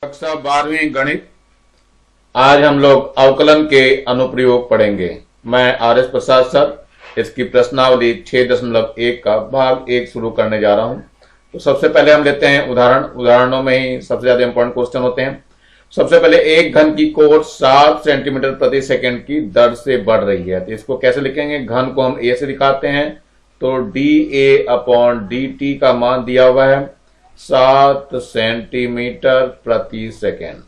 कक्षा 12वीं गणित। आज हम लोग अवकलन के अनुप्रयोग पढ़ेंगे। मैं आर एस प्रसाद सर इसकी प्रश्नावली 6.1 का भाग 1 शुरू करने जा रहा हूं। तो सबसे पहले हम लेते हैं उदाहरणों में ही सबसे ज्यादा इंपॉर्टेंट क्वेश्चन होते हैं। सबसे पहले एक घन की कोण 7 सेंटीमीटर प्रति सेकंड की दर से बढ़ रही है। तो इसको कैसे लिखेंगे? घन को हम ए से दिखाते हैं, तो डी ए अपॉन डी टी का मान दिया हुआ है 7 सेंटीमीटर प्रति सेकेंड।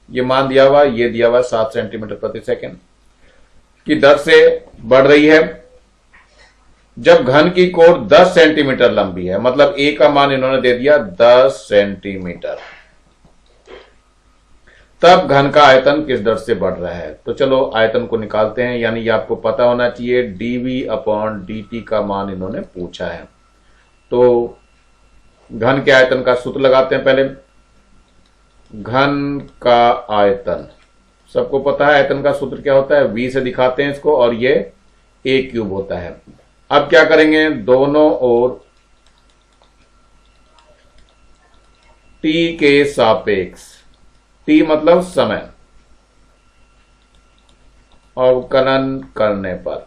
ये मान दिया हुआ, ये दिया हुआ 7 सेंटीमीटर प्रति सेकेंड की दर से बढ़ रही है। जब घन की कोण 10 सेंटीमीटर लंबी है, मतलब ए का मान इन्होंने दे दिया 10 सेंटीमीटर, तब घन का आयतन किस दर से बढ़ रहा है? तो चलो आयतन को निकालते हैं। यानी ये आपको पता होना चाहिए, डीवी अपॉन डी टी का मान इन्होंने पूछा है। तो घन के आयतन का सूत्र लगाते हैं। पहले घन का आयतन सबको पता है, आयतन का सूत्र क्या होता है? v से दिखाते हैं इसको, और ये a क्यूब होता है। अब क्या करेंगे? दोनों ओर t के सापेक्ष, t मतलब समय, अवकलन करने पर,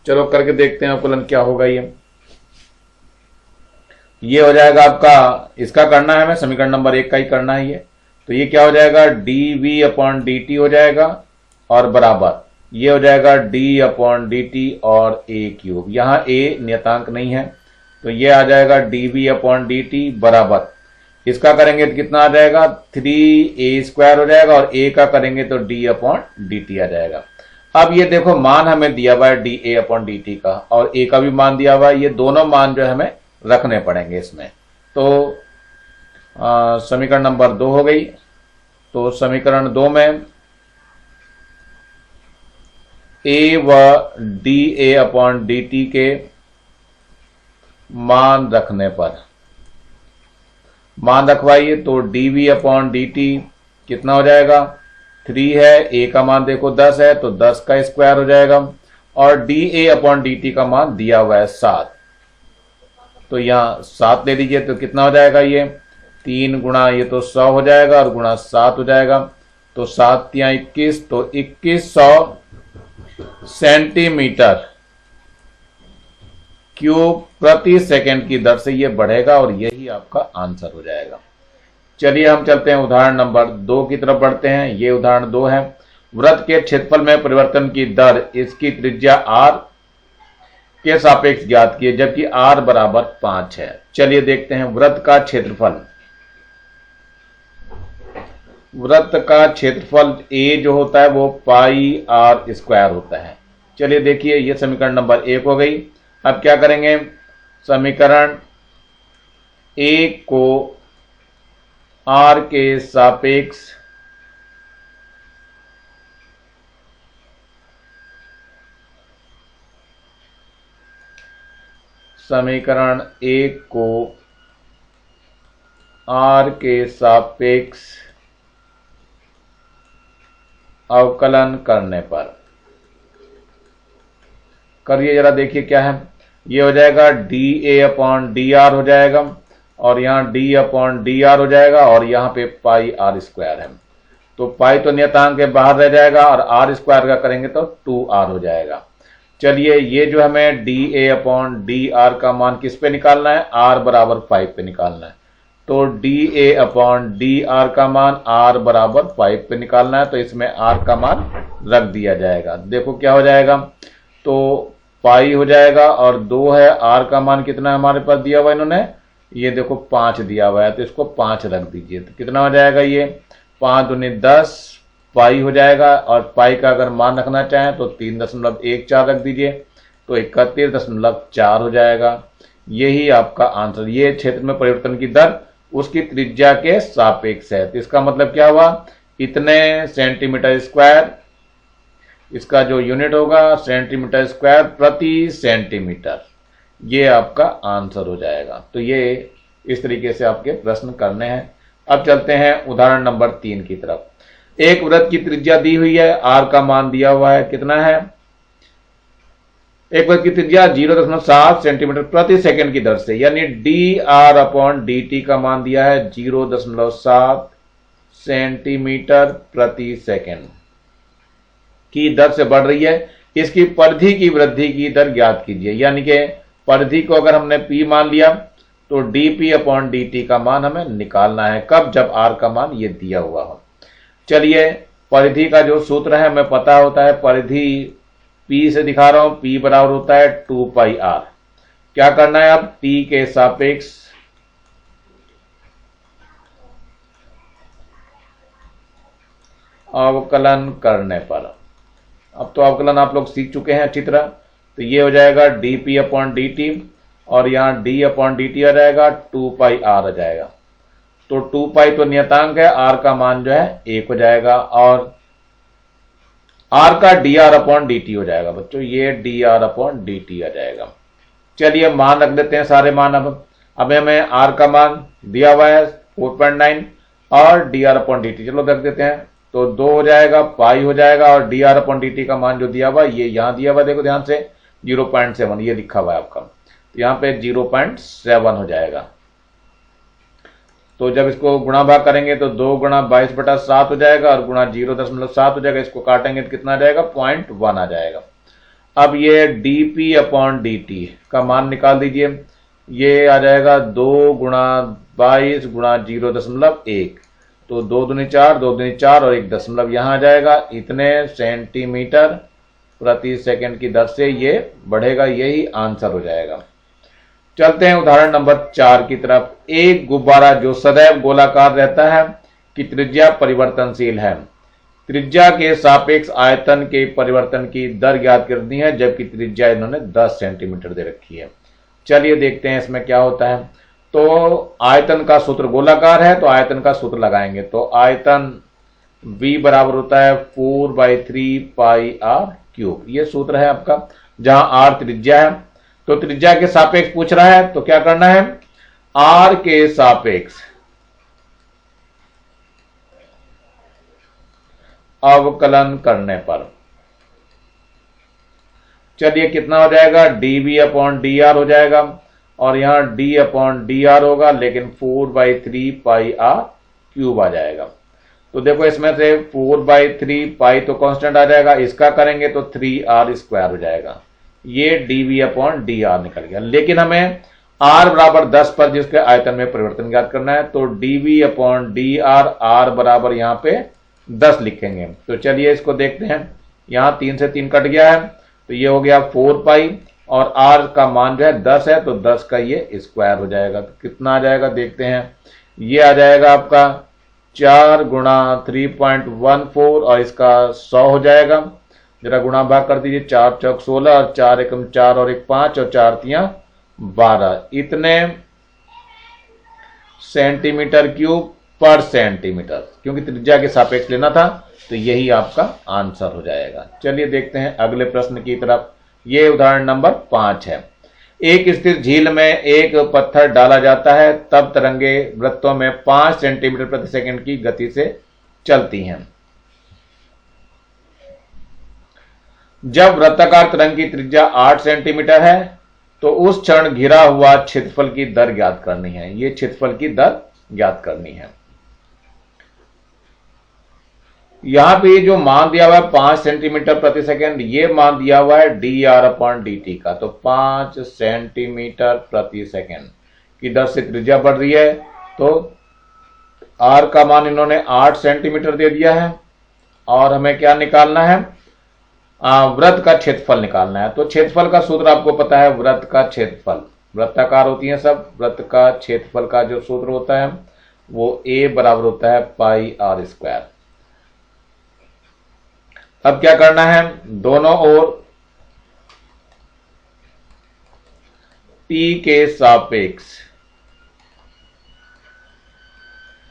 चलो करके देखते हैं अवकलन क्या होगा। ये हो जाएगा आपका, इसका करना है, हमें समीकरण नंबर 1 का ही करना है ये। तो ये क्या हो जाएगा? D v upon d t हो जाएगा, और बराबर ये हो जाएगा डी अपॉन डी टी और ए क्यूब। यहां ए नियतांक नहीं है, तो ये आ जाएगा d v upon d t बराबर, इसका करेंगे तो कितना आ जाएगा? 3a² हो जाएगा, और ए का करेंगे तो डी अपॉन डी टी आ जाएगा। अब ये देखो मान हमें दिया हुआ है D A upon d t का, और ए का भी मान दिया हुआ है। ये दोनों मान जो है हमें रखने पड़ेंगे इसमें। तो समीकरण नंबर 2 हो गई। तो समीकरण 2 में ए व डी ए अपॉन डी टी के मान रखने पर, मान रखवाइए, तो d v upon d t कितना हो जाएगा? 3 है, ए का मान देखो 10 है, तो 10 का स्क्वायर हो जाएगा, और D A upon d t का मान दिया हुआ है 7, तो यहां 7 ले लीजिए, तो कितना हो जाएगा? ये 3 गुणा ये तो 100 हो जाएगा, और गुणा 7 हो जाएगा, तो 7 या 21, तो 2100 सेंटीमीटर क्यूब प्रति सेकंड की दर से ये बढ़ेगा, और यही आपका आंसर हो जाएगा। चलिए हम चलते हैं उदाहरण नंबर 2 की तरफ बढ़ते हैं। ये उदाहरण 2 है। वृत्त के क्षेत्रफल में परिवर्तन की दर इसकी त्रिज्या r के सापेक्ष ज्ञात किए, जबकि r बराबर 5 है। चलिए देखते हैं वृत्त का क्षेत्रफल। वृत्त का क्षेत्रफल a जो होता है वो पाई r² होता है। चलिए देखिए, ये समीकरण नंबर 1 हो गई। अब क्या करेंगे? समीकरण 1 को r के सापेक्ष समीकरण 1 को r के सापेक्ष अवकलन करने पर करिए, जरा देखिए क्या है। ये हो जाएगा D A upon D R हो जाएगा, और यहाँ डी अपॉन डी आर हो जाएगा, और यहाँ पे पाई r² है। तो पाई तो नियतांक के बाहर रह जाएगा, और r² का करेंगे तो 2r हो जाएगा। चलिए, ये जो हमें D A upon D R का मान किस पे निकालना है? r बराबर 5 पे निकालना है। तो डी ए अपॉन डी आर का मान r बराबर 5 पे निकालना है, तो इसमें r का मान रख दिया जाएगा। देखो क्या हो जाएगा, तो पाई हो जाएगा, और 2 है, r का मान कितना है हमारे पास दिया हुआ इन्होंने? ये देखो 5 दिया हुआ है, तो इसको 5 रख दीजिए, तो कितना हो जाएगा? ये 5 दूनी 10 पाई हो जाएगा, और पाई का अगर मान रखना चाहें तो 3.14 रख दीजिए, तो 31.4 हो जाएगा। यही आपका आंसर। ये क्षेत्र में परिवर्तन की दर उसकी त्रिज्या के सापेक्ष है। तो इसका मतलब क्या हुआ? इतने सेंटीमीटर स्क्वायर, इसका जो यूनिट होगा सेंटीमीटर स्क्वायर प्रति सेंटीमीटर, ये आपका आंसर हो जाएगा। तो ये इस तरीके से आपके प्रश्न करने हैं। अब चलते हैं उदाहरण नंबर 3 की तरफ। एक वृत्त की त्रिज्या दी हुई है, r का मान दिया हुआ है, कितना है? एक वृत्त की त्रिज्या 0.7 सेंटीमीटर प्रति सेकंड की दर से, यानी dr/dt का मान दिया है 0.7 सेंटीमीटर प्रति सेकंड की दर से बढ़ रही है। इसकी परिधि की वृद्धि की दर ज्ञात कीजिए, यानी कि परिधि को अगर हमने p मान लिया तो dp/dt का मान हमें निकालना है। कब? जब r का मान ये दिया हुआ हो। चलिए, परिधि का जो सूत्र है हमें पता होता है, परिधि p से दिखा रहा हूं, p बराबर होता है 2πr। क्या करना है? अब t के सापेक्ष अवकलन करने पर, अब तो अवकलन आप लोग सीख चुके हैं अच्छी तरह, तो ये हो जाएगा dp/dt और यहां d/dt आ जाएगा, 2πr आ जाएगा। तो 2π तो नियतांक है, r का मान जो है 1 हो जाएगा और r का dr/dt हो जाएगा बच्चों, ये dr/dt आ जाएगा। चलिए मान रख देते हैं सारे मान। अब हमें r का मान दिया हुआ है 4.9 और dr/dt चलो रख देते हैं, तो 2 हो जाएगा, पाई हो जाएगा और dr/dt का मान जो दिया हुआ ये यहां दिया हुआ, देखो ध्यान से 0.7 ये लिखा हुआ है आपका, तो यहां पे 0.7 हो जाएगा। तो जब इसको गुणा भाग करेंगे तो 2 गुणा 22/7 हो जाएगा और गुणा 0.7 हो जाएगा, इसको काटेंगे तो कितना आ जाएगा? 0.1 आ जाएगा। अब ये dp/dt का मान निकाल दीजिए, ये आ जाएगा 2 गुणा 22 गुणा 0.1, तो 2 दूनी 4, 2 दूनी 4 और 1 दशमलव यहां आ जाएगा, इतने सेंटीमीटर प्रति सेकंड की दर से ये बढ़ेगा, यही आंसर हो जाएगा। चलते हैं उदाहरण नंबर 4 की तरफ। एक गुब्बारा जो सदैव गोलाकार रहता है कि त्रिज्या परिवर्तनशील है, त्रिज्या के सापेक्ष आयतन के परिवर्तन की दर ज्ञात करनी है, जबकि त्रिज्या इन्होंने 10 सेंटीमीटर दे रखी है। चलिए देखते हैं इसमें क्या होता है। तो आयतन का सूत्र, गोलाकार है तो आयतन का सूत्र लगाएंगे, तो आयतन V बराबर होता है 4/3πr³, ये सूत्र है आपका, जहां r त्रिज्या है। तो त्रिज्या के सापेक्ष पूछ रहा है, तो क्या करना है? r के सापेक्ष अवकलन करने पर, चलिए कितना हो जाएगा? dv/dr हो जाएगा और यहां d/dr होगा, लेकिन 4/3πr³ आ जाएगा। तो देखो इसमें से 4/3π तो कांस्टेंट आ जाएगा, इसका करेंगे तो 3r² हो जाएगा, ये dv/dr निकल गया। लेकिन हमें r बराबर 10 पर जिसके आयतन में परिवर्तन ज्ञात करना है, तो dv/dr r बराबर यहां पे 10 लिखेंगे। तो चलिए इसको देखते हैं, यहां 3 से 3 कट गया है, तो ये हो गया 4π और r का मान जो है 10 है, तो 10 का ये स्क्वायर हो जाएगा। तो कितना आ जाएगा देखते हैं, ये आ जाएगा आपका 4 गुणा 3.14 और इसका 100 हो जाएगा। जरा गुणा भाग कर दीजिए, 4 चौक 16 और 4 एकम 4 और 1 5 और 4 तियां 12, इतने सेंटीमीटर क्यूब पर सेंटीमीटर, क्योंकि त्रिज्या के सापेक्ष लेना था, तो यही आपका आंसर हो जाएगा। चलिए देखते हैं अगले प्रश्न की तरफ। ये उदाहरण नंबर 5 है। एक स्थिर झील में एक पत्थर डाला जाता है, तब तरंगे वृत्तों में 5 सेंटीमीटर प्रति सेकंड की गति से चलती हैं। जब वृत्ताकार तरंग की त्रिज्या 8 सेंटीमीटर है, तो उस क्षण घिरा हुआ क्षेत्रफल की दर ज्ञात करनी है। ये क्षेत्रफल की दर ज्ञात करनी है। यहां पे जो मान दिया हुआ है 5 सेंटीमीटर प्रति सेकंड, ये मान दिया हुआ है dr/dt का, तो 5 सेंटीमीटर प्रति सेकंड की दर से त्रिज्या बढ़ रही है, तो r का मान इन्होंने 8 सेंटीमीटर दे दिया है और हमें क्या निकालना है? वृत्त का क्षेत्रफल निकालना है। तो क्षेत्रफल का सूत्र आपको पता है, वृत्त का क्षेत्रफल, वृत्ताकार होती है सब, वृत्त का क्षेत्रफल का जो सूत्र होता है वो a बराबर होता है πr²। अब क्या करना है? दोनों ओर t के सापेक्ष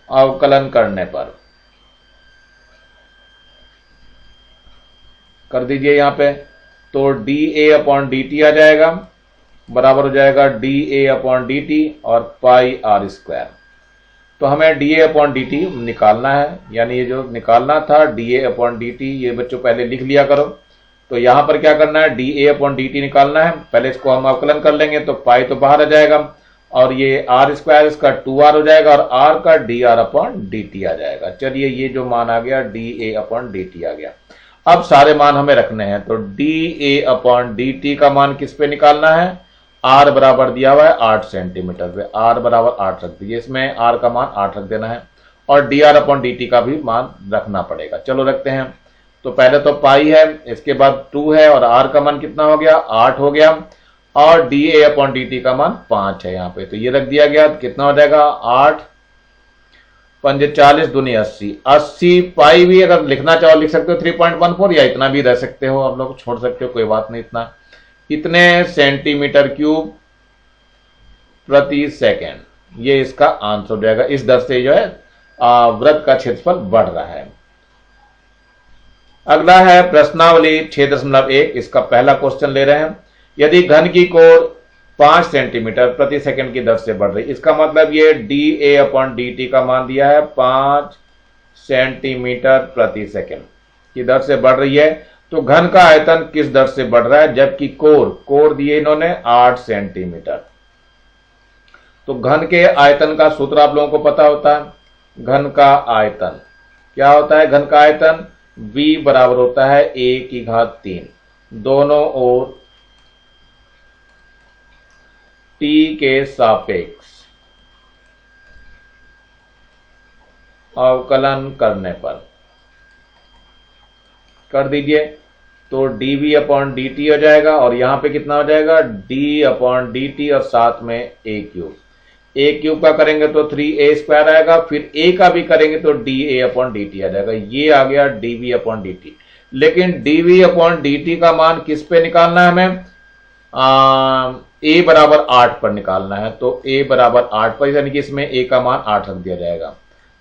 अवकलन करने पर कर दीजिए यहां पे, तो dA/dt आ जाएगा, बराबर हो जाएगा dA/dt और πr²। तो हमें dA/dt निकालना है, यानी ये जो निकालना था dA/dt, ये बच्चों पहले लिख लिया करो, तो यहां पर क्या करना है, D A upon d T निकालना है। पहले इसको हम अवकलन कर लेंगे तो पाई तो बाहर आ जाएगा और ये आर स्क्वायर इसका 2r हो जाएगा और आर का d r upon d t आ जाएगा। चलिए ये जो मान आ गया डी ए अपॉन डी टी आ गया। अब सारे मान हमें रखने हैं तो डी ए अपॉन डी टी का मान किस पे निकालना है, आर बराबर दिया हुआ है 8 सेंटीमीटर पे, आर बराबर 8 रख दीजिए, इसमें आर का मान 8 रख देना है और D r upon d t का भी मान रखना पड़ेगा। चलो रखते हैं। तो पहले तो पाई है, इसके बाद 2 है और आर का मान कितना हो गया, 8 हो गया और D A upon d t का मान 5 है यहाँ पे, तो ये रख दिया गया। कितना हो जाएगा, 8 5 40 दूनी 80, 80 पाई भी अगर लिखना चाहो लिख सकते हो 3.14 या इतना भी रह सकते हो, आप लोग छोड़ सकते हो, कोई बात नहीं। इतने सेंटीमीटर क्यूब प्रति सेकेंड, ये इसका आंसर हो जाएगा। इस दर से जो है वृत्त का क्षेत्रफल बढ़ रहा है। अगला है प्रश्नावली 6.1, इसका पहला क्वेश्चन ले रहे हैं। यदि घन की कोण 5 सेंटीमीटर प्रति सेकंड की दर से बढ़ रही, इसका मतलब ये D A upon d t का मान दिया है 5 सेंटीमीटर प्रति सेकंड की दर से बढ़ रही है, तो घन का आयतन किस दर से बढ़ रहा है, जबकि कोण दिए इन्होंने 8 सेंटीमीटर। तो घन के आयतन का सूत्र आप लोगों को पता होता है। घन का आयतन क्या होता है, घन का आयतन v बराबर होता है a⁻3, दोनों ओर t के सापेक्ष अवकलन करने पर कर दीजिए तो dv अपॉन dt हो जाएगा और यहां पे कितना हो जाएगा, d अपॉन dt और साथ में a क्यूब का करेंगे तो 3a² आएगा, फिर a का भी करेंगे तो da अपॉन dt आ जाएगा। ये आ गया dv अपॉन dt। लेकिन dv अपॉन dt का मान किस पे निकालना है हमें, a बराबर 8 पर निकालना है। तो a बराबर 8 पर, यानी कि इसमें a का मान 8 रख दिया जाएगा,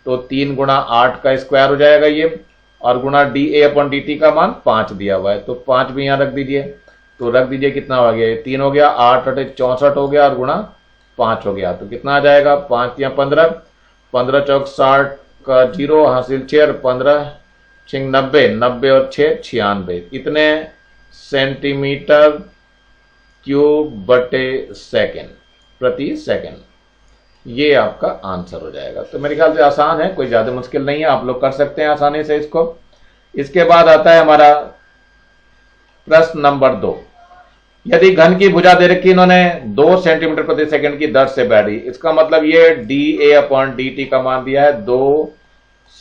तो 3 गुणा 8 का स्क्वायर हो जाएगा ये, और गुणा da अपॉन dt का मान 5 दिया हुआ है, तो 5 भी यहां रख दीजिए। तो रख दीजिए, कितना हो गया, 3 हो गया, 8 8 64 हो गया और गुणा 5 हो गया, तो कितना आ जाएगा, 5 या 15, 15 चौक 60 का 0 हासिल 6 और 15 6 90, 90 और 6 96, इतने सेंटीमीटर क्यूब बटे सेकेंड प्रति सेकेंड, ये आपका आंसर हो जाएगा। तो मेरे ख्याल से आसान है, कोई ज्यादा मुश्किल नहीं है, आप लोग कर सकते हैं आसानी से इसको। इसके बाद आता है हमारा प्रश्न नंबर 2। यदि घन की भुजा दे रखी इन्होंने 2 सेंटीमीटर प्रति सेकंड की दर से बढ़ी, इसका मतलब ये D A upon d t का मान दिया है 2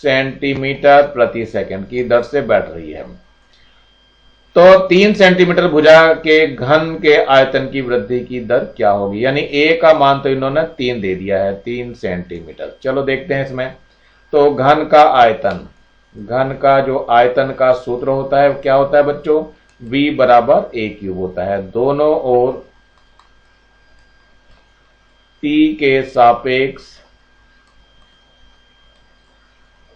सेंटीमीटर प्रति सेकंड की दर से बढ़ रही है। तो 3 सेंटीमीटर भुजा के घन के आयतन की वृद्धि की दर क्या होगी, यानी ए का मान तो इन्होंने 3 दे दिया है, 3 सेंटीमीटर। चलो देखते हैं इसमें। तो घन का आयतन, घन का जो आयतन का सूत्र होता है क्या होता है बच्चों, v बराबर a क्यूब होता है, दोनों ओर t के सापेक्ष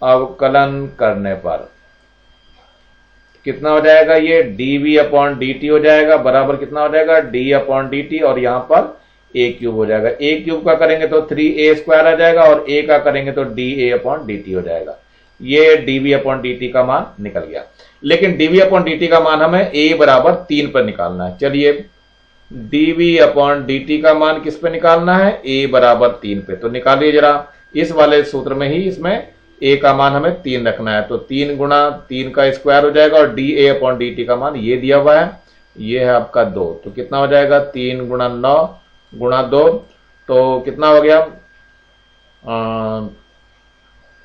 अवकलन करने पर कितना हो जाएगा, ये dv अपॉन dt हो जाएगा, बराबर कितना हो जाएगा, d अपॉन dt और यहां पर a क्यूब हो जाएगा। a क्यूब का करेंगे तो 3a² आ जाएगा और a का करेंगे तो da अपॉन dt हो जाएगा। ये dv अपॉन dt का मान निकल गया। लेकिन dv अपॉन dt का मान हमें a बराबर 3 पर निकालना है। चलिए dv अपॉन dt का मान किस पे निकालना है, a बराबर 3 पे, तो निकालिए जरा। इस वाले सूत्र में ही इसमें a का मान हमें 3 रखना है, तो 3 गुणा 3 का स्क्वायर हो जाएगा और da अपॉन dt का मान ये दिया हुआ है, ये है आपका 2, तो कितना हो जाएगा, 3 गुणा 9 गुणा 2, तो कितना हो गया,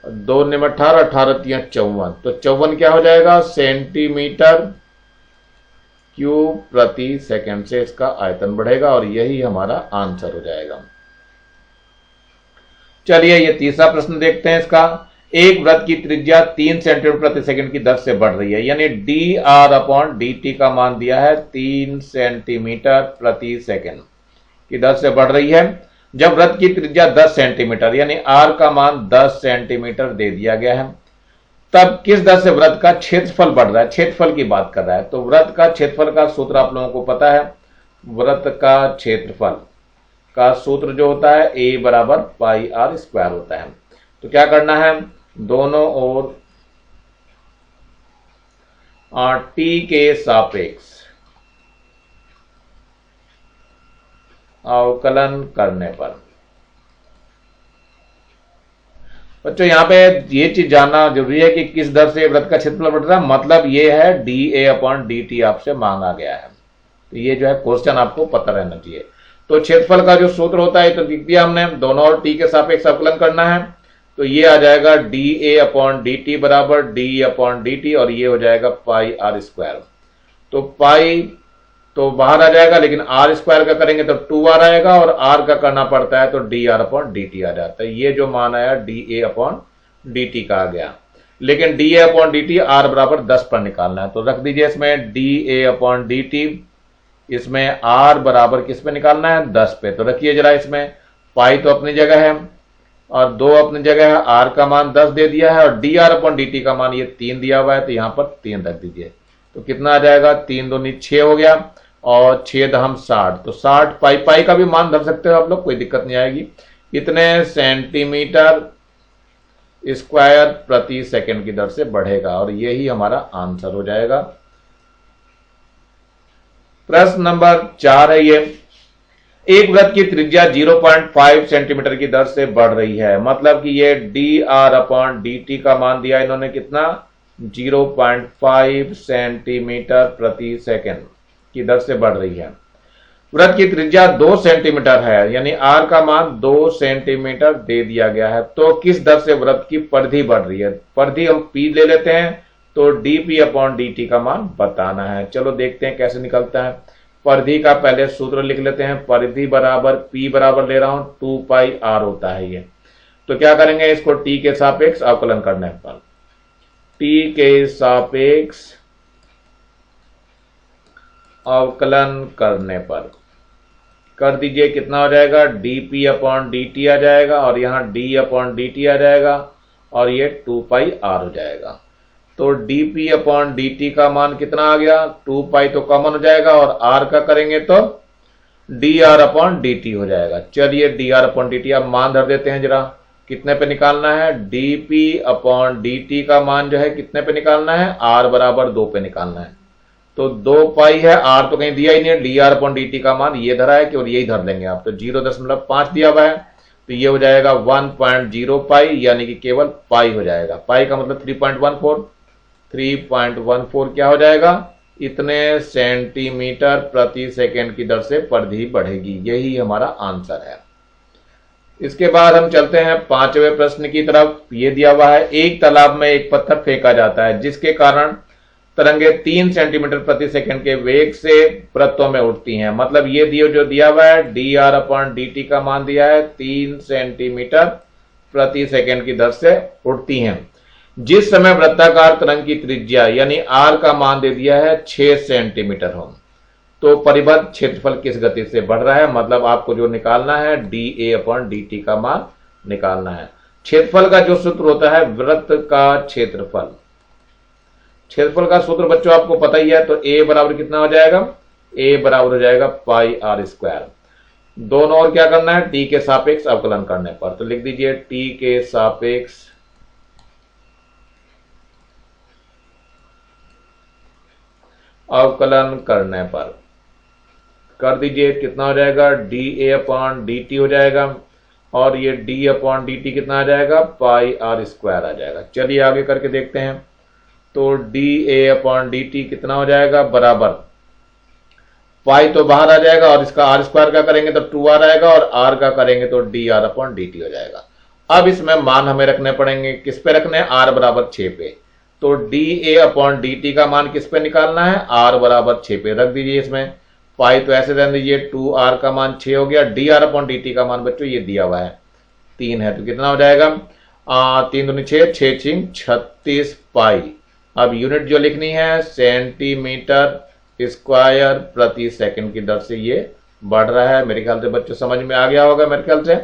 2 में 18, 18 3 54, तो 54 क्या हो जाएगा, सेंटीमीटर क्यूब प्रति सेकंड से इसका आयतन बढ़ेगा और यही हमारा आंसर हो जाएगा। चलिए ये तीसरा प्रश्न देखते हैं इसका। एक वृत्त की त्रिज्या 3 सेंटीमीटर प्रति सेकंड की दर से बढ़ रही है, यानी D r upon d t का मान दिया है 3 सेंटीमीटर प्रति सेकंड की दर से बढ़ रही है। जब वृत्त की त्रिज्या 10 सेंटीमीटर यानी आर का मान 10 सेंटीमीटर दे दिया गया है, तब किस दर से वृत्त का क्षेत्रफल बढ़ रहा है, क्षेत्रफल की बात कर रहा है। तो वृत्त का क्षेत्रफल का सूत्र आप लोगों को पता है, वृत्त का क्षेत्रफल का सूत्र जो होता है a बराबर पाई आर स्क्वायर होता है। तो क्या करना है, दोनों ओर टी के सापेक्ष अवकलन करने पर। बच्चों यहां पे ये चीज जानना जरूरी है कि किस दर से वृत्त का क्षेत्रफल बढ़ रहा है, मतलब ये है dA/dt आपसे मांगा गया है। तो ये जो है क्वेश्चन आपको पता रहना चाहिए। तो क्षेत्रफल का जो सूत्र होता है तो लिख दिया हमने, दोनों और टी के सापेक्ष अवकलन करना है। तो ये आ जाएगा dA/dt बराबर d/dt और ये हो जाएगा पाई आर स्क्वायर। तो पाई तो बाहर आ जाएगा, लेकिन आर स्क्वायर का करेंगे तो 2r आएगा और आर का करना पड़ता है तो dr/dt आ जाता है। ये जो मान आया dA/dt का आ गया, लेकिन dA/dt r बराबर 10 पर निकालना है। तो रख दीजिए इसमें dA/dt, इसमें r बराबर किस पे निकालना है, 10 पे। तो रखिए जरा, इसमें पाई तो अपनी जगह है और 2 अपनी जगह है, r का मान 10 दे दिया है और dr/dt का मान ये 3 दिया हुआ है, तो यहां पर 3 रख दीजिए। तो कितना आ जाएगा, 3 दूनी 6 हो गया और 6 दहम 60। तो 60 पाई का भी मान धर सकते हो आप लोग, कोई दिक्कत नहीं आएगी। इतने सेंटीमीटर स्क्वायर प्रति सेकंड की दर से बढ़ेगा और यही हमारा आंसर हो जाएगा। प्रश्न नंबर 4 है ये, एक वृत्त की त्रिज्या 0.5 सेंटीमीटर की दर से बढ़ रही है, मतलब कि ये dr/dt का मान दिया इन्होंने कितना, 0.5 सेंटीमीटर प्रति सेकंड की दर से बढ़ रही है। वृत्त की त्रिज्या 2 सेंटीमीटर है, यानी r का मान 2 सेंटीमीटर दे दिया गया है। तो किस दर से वृत्त की परिधि बढ़ रही है, परिधि हम p ले लेते हैं, तो dp/dt का मान बताना है। चलो देखते हैं कैसे निकलता है। परिधि का पहले सूत्र लिख लेते हैं, परिधि बराबर p बराबर ले रहा हूं 2πr होता है ये। तो क्या करेंगे, इसको t के सापेक्ष अवकलन करने पर, t के सापेक्ष अवकलन करने पर कर दीजिए, कितना हो जाएगा, dp/dt आ जाएगा और यहां d/dt आ जाएगा और ये 2πr हो जाएगा। तो dp/dt का मान कितना आ गया, 2π तो कॉमन हो जाएगा और r का करेंगे तो dr/dt हो जाएगा। चलिए dr/dt अब मान धर देते हैं जरा, कितने पे निकालना है, dp/dt का मान जो है कितने पे निकालना है, r बराबर 2 पे निकालना है। तो 2π है, r तो कहीं दिया ही नहीं है, dr/dt का मान ये धरा है कि और यही धर लेंगे आप, तो 0.5 दिया हुआ है, तो ये हो जाएगा 1.0π, यानी कि केवल पाई हो जाएगा। पाई का मतलब 3.14 क्या हो जाएगा, इतने सेंटीमीटर प्रति सेकंड की दर से परिधि बढ़ेगी। यही हमारा आंसर है। इसके बाद हम चलते हैं 5वें प्रश्न की तरफ। ये दिया हुआ है, एक तालाब में एक पत्थर फेंका जाता है जिसके कारण तरंगे 3 सेंटीमीटर प्रति सेकंड के वेग से वृत्तों में उठती हैं। मतलब ये जो दिया हुआ है, dr/dt का मान दिया है 3 सेंटीमीटर प्रति सेकंड की दर से उठती हैं। जिस समय वृत्ताकार तरंग की त्रिज्या यानी r का मान दे दिया है 6 सेंटीमीटर हो, तो परिबद्ध क्षेत्रफल किस गति से बढ़ रहा है, मतलब आपको जो निकालना है dA/dt का मान निकालना है। क्षेत्रफल का जो सूत्र होता है, वृत्त का क्षेत्रफल, क्षेत्रफल का सूत्र बच्चों आपको पता ही है। तो a बराबर कितना हो जाएगा, a बराबर हो जाएगा पाई आर स्क्वायर। दोनों और क्या करना है, t के सापेक्ष अवकलन करने पर। तो लिख दीजिए t के सापेक्ष अवकलन करने पर कर दीजिए, कितना हो जाएगा, dA/dt हो जाएगा और ये d/dt कितना आ जाएगा, पाई आर स्क्वायर आ जाएगा। चलिए आगे करके देखते हैं। तो dA/dt कितना हो जाएगा, बराबर पाई तो बाहर आ जाएगा और इसका आर स्क्वायर का करेंगे तो 2r आएगा और r का करेंगे तो dr/dt हो जाएगा। अब इसमें मान हमें रखने पड़ेंगे, किस पे रखने हैं, r बराबर 6 पे। तो dA/dt का मान किस पे निकालना है, r बराबर 6 पे रख दीजिए। इसमें पाई तो ऐसे रहने दीजिए, 2r का मान 6 हो गया, dr/dt का मान बच्चों ये दिया हुआ है 3 है, तो कितना हो जाएगा, 3 दूनी 6, 6 6 36 पाई। अब यूनिट जो लिखनी है, सेंटीमीटर स्क्वायर प्रति सेकंड की दर से ये बढ़ रहा है। मेरे ख्याल से बच्चों समझ में आ गया होगा मेरे ख्याल से।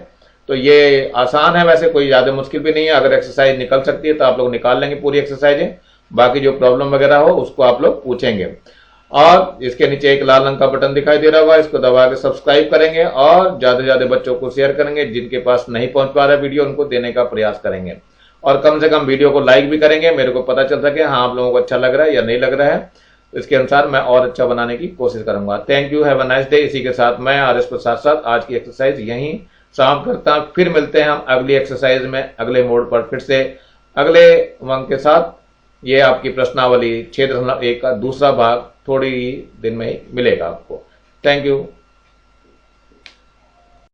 तो ये आसान है, वैसे कोई ज्यादा मुश्किल भी नहीं है। अगर एक्सरसाइज निकल सकती है तो आप लोग निकाल लेंगे पूरी एक्सरसाइजें, बाकी जो प्रॉब्लम वगैरह हो उसको आप लोग पूछेंगे। और इसके नीचे एक लाल रंग का बटन दिखाई दे रहा होगा, इसको दबा के सब्सक्राइब करेंगे और ज्यादा से ज्यादा बच्चों को शेयर करेंगे। जिनके पास नहीं पहुंच पा रहा वीडियो उनको देने का प्रयास करेंगे। और कम से कम वीडियो को लाइक भी करेंगे, मेरे को पता चल सके हाँ आप लोगों को अच्छा लग रहा है या नहीं लग रहा है। तो इसके अनुसार मैं और अच्छा बनाने की कोशिश करूंगा। Thank you, have a nice day. इसी के साथ मैं आर एस प्रसाद आज की एक्सरसाइज यहीं समाप्त करता हूं। फिर मिलते हैं हम अगली एक्सरसाइज में, अगले मोड पर फिर से अगले अंक के साथ। ये आपकी प्रश्नावली 6.1 का दूसरा भाग थोड़ी ही दिन में ही मिलेगा आपको। Thank you.